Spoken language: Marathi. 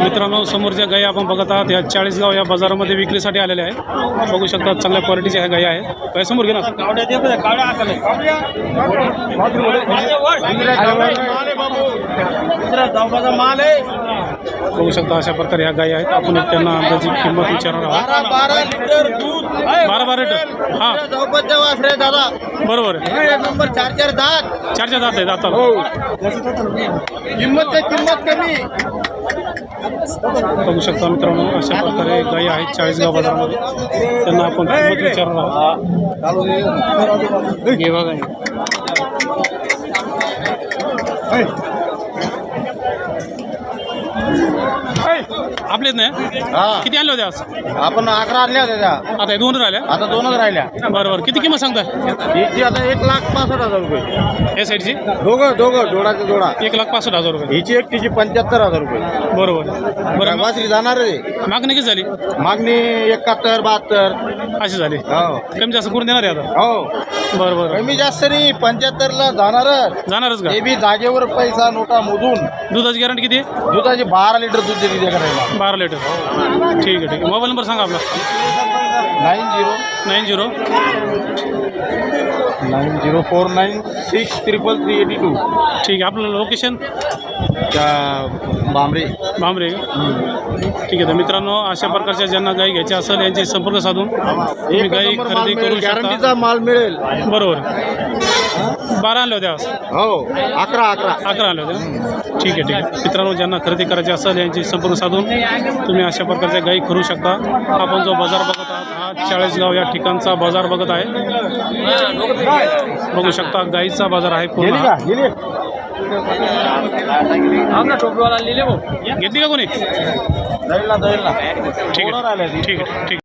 मित्रांनो समोरच्या गायी आपण बघत आहात या चाळीसगाव या बाजारामध्ये विक्रीसाठी आलेल्या आहे। बघू शकता चांगल्या क्वालिटीच्या ह्या गायी आहेत। काय समोर घे ना बघू शकता अशा प्रकारे ह्या गायी आहेत। आपण त्यांना अंदाजी किंमत विचारणार आहोत। 12 लिटर हां दादा बरोबर आहे। नंबर 4 दात 4 दात आहे दाताला। किंमत कमी बघू शकता मित्रांनो अशा प्रकारे गायी आहेत चाळीसगाव बाजारामध्ये। त्यांना आपण किंमत विचारणार आहोत। हे बघा आपलेच नाही किती आणले होते आज? आपण 11 आणल्या होत्या आता हे 2 राहिल्या। आता 2च राहिल्या। बरोबर किती किंमत सांगताय? हिची आता 1,65,000 रुपये। या साईडची दोघं जोडाचा जोडा 1,65,000 रुपये। हिची एकटीची 75,000 रुपये। बरोबर बरं वासरी जाणार आहे। मागणी किती झाली? मागणी 71 72 अशी झाली। हो कमी जास्त करून देणार आहे आता? हो बरं बरं कमी जास्त नाही 75ला जाणारच का? ते बी जागेवर पैसा नोटा मोजून। दुधाची गॅरंटी किती? दुधाची 12 लिटर दूध देते त्या करायला। 12 लिटर ठीक आहे ठीक आहे। मोबाईल नंबर सांगा आपला। 9049633382। ठीक आहे। आपलं लोकेशन बांबरे भांबरे का? ठीक आहे। तर मित्रांनो अशा प्रकारच्या ज्यांना गाई घ्यायच्या असेल यांची संपर्क साधून तुम्ही गाई खरेदी करू शकता। गॅरंटीचा माल मिळेल। बरोबर 12 आणले होते आज? हो 11 आणले होते ना? ठीक आहे ठीक आहे। मित्रांनो ज्यांना खरेदी करायची असेल यांची संपर्क साधून तुम्ही अशा प्रकारच्या गाई करू शकता। आपण जो बाजार बघत आहात हा चाळीसगाव या ठिकाणचा बाजार बघत आहे। बघू शकता गाईचा बाजार आहे पूर्ण। घेतली का कोणी? ठीक आहे ठीक आहे।